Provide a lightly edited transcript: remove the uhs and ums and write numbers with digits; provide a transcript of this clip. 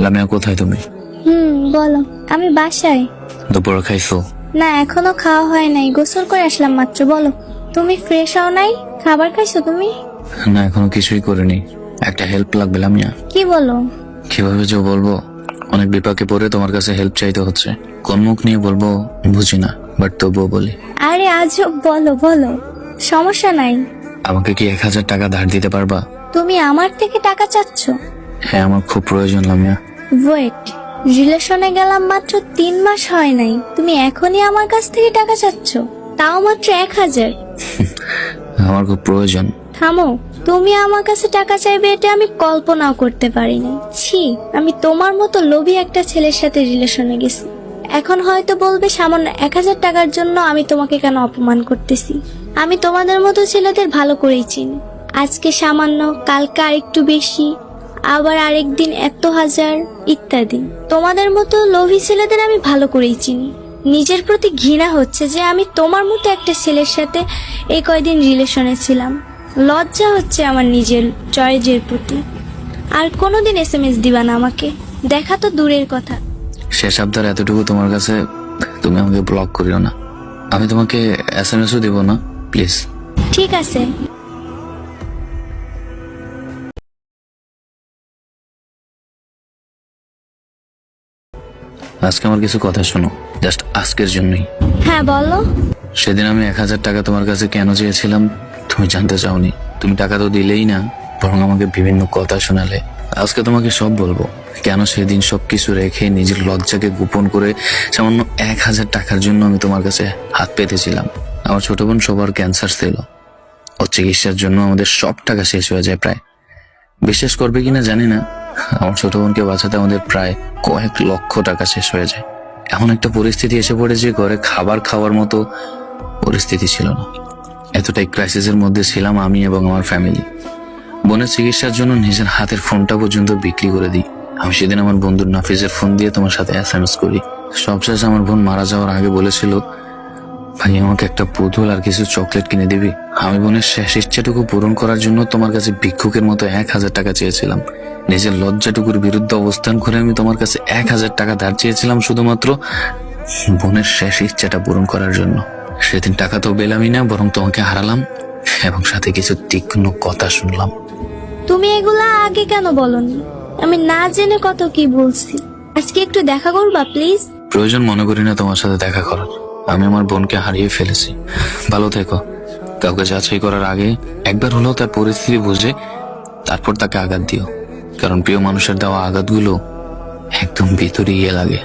লামিয়া, কোথায় তুমি? বলো। আমি বাসায়। দুপুর খাইছো? না, এখনো খাওয়া হয় নাই, গোসল করে আসলাম মাত্র। বলো, তুমি ফ্রেশ হও নাই? খাবার খাইছো তুমি? না, এখনো কিছুই করিনি। একটা হেল্প লাগবে লামিয়া। কি বলো? কিভাবে যে বলবো, অনেক বিপাকে পড়ে তোমার কাছে হেল্প চাইতে হচ্ছে। কোন মুখ নিয়ে বলবো বুঝি না, বাট তবুও বলি। আরে আজব, বলো বলো, সমস্যা নাই। আমাকে কি 1000 টাকা ধার দিতে পারবা? তুমি আমার থেকে টাকা চাচ্ছ? হ্যাঁ, আমার খুব প্রয়োজন লামিয়া। ওয়েট, রিলেশনে গেলাম মাত্র 3 মাস হয় নাই, তুমি এখনই আমার কাছ থেকে টাকা চাচ্ছ? তাও মাত্র 1000? আমার খুব প্রয়োজন। থামো, তুমি আমার কাছে টাকা চাইবে এটা আমি কল্পনাও করতে পারিনি। ছি, আমি তোমার মতো লোভী একটা ছেলের সাথে রিলেশনে গেছি। এখন হয়তো বলবে সামান্য 1000 টাকার জন্য আমি তোমাকে কেন অপমান করতেছি। আমি তোমাদের মতো ছেলেদের ভালো করেই চিনি। আজকে সামান্য, কালকে আরেকটু বেশি, আবার আরেকদিন এত হাজার, ইত্যাদি। তোমাদের মতো লোভী ছেলেদের আমি ভালো করেই চিনি। নিজের প্রতি ঘৃণা হচ্ছে যে আমি তোমার মতো একটা ছেলের সাথে এই কয়দিন রিলেশনে ছিলাম। লজ্জা হচ্ছে আমার নিজের চয়েজের প্রতি। আর কোনোদিন SMS দিবা না আমাকে, দেখা তো দূরের কথা। শেষ আবদার এতটুকু তোমার কাছে, তুমি আমাকে ব্লক করিও না। আমি তোমাকে SMS ও দেব না, প্লিজ। ঠিক আছে। আজকে আমার কিছু কথা শোনো, জাস্ট আজকের জন্যই। হ্যাঁ বলো। সেদিন আমি 1000 টাকা তোমার কাছে কেন চেয়েছিলাম তুমি জানতে চাওনি। তুমি টাকা তো দিলেই না, বরং আমাকে বিভিন্ন কথা শোনালে। আজকে তোমাকে সব বলবো, কেন সেদিন সবকিছু রেখে নিজের লজ্জাকে গোপন করে সামান্য 1000 টাকার জন্য আমি তোমার কাছে হাত পেতেছিলাম। আমার ছোট বোন সবার ক্যান্সার ছিল, ওর চিকিৎসার জন্য আমাদের সব টাকা শেষ হয়ে যায় প্রায়। বিশ্বাস করবে কিনা জানি না, আমার ছোট বোনকে বাঁচাতে আমাদের প্রায় কয়েক লক্ষ টাকা শেষ হয়ে যায়। এমন একটা পরিস্থিতি এসে পড়ে যে ঘরে খাবার খাওয়ার মতো পরিস্থিতি ছিল না। এতটাই ক্রাইসিসের মধ্যে ছিলাম আমি এবং আমার ফ্যামিলি। বোনের চিকিৎসার জন্য নিজের হাতের ফোনটা পর্যন্ত বিক্রি করে দিই। আমি সেদিন আমার বন্ধুর নাফিজের ফোন দিয়ে তোমার সাথে SMS করি। সবশেষ আমার বোন মারা যাওয়ার আগে বলেছিল, ভাই আমাকে একটা পুতুল আর কিছু চকলেট কিনে দিবি। আমি বোনের শেষ ইচ্ছাটুকু পূরণ করার জন্য তোমার কাছে ভিক্ষুকের মতো 1000 টাকা চেয়েছিলাম। নিজের লজ্জাটুকুর বিরুদ্ধে অবস্থান করে আমি তোমার কাছে 1000 টাকা ধার চেয়েছিলাম শুধুমাত্র বোনের শেষ ইচ্ছাটা পূরণ করার জন্য। সেদিন টাকা তো পেলামই না, বরং তোমাকে হারালাম এবং সাথে কিছু তীক্ষ্ণ কথা শুনলাম। তুমি এগুলা আগে কেন বলনি? আমি না জেনে কত কি বলছি। আজকে একটু দেখা করবা প্লিজ? প্রয়োজন মনে করি না তোমার সাথে দেখা করার। আমি আমার বোনকে হারিয়ে ফেলেছি। ভালো থেকো। কাউকে যাচাই করার আগে একবার হলেও তার পরিস্থিতি বুঝে তারপর তাকে আঘাত দিও, কারণ প্রিয় মানুষের দেওয়া আঘাতগুলো একদম ভিতরে গিয়ে লাগে।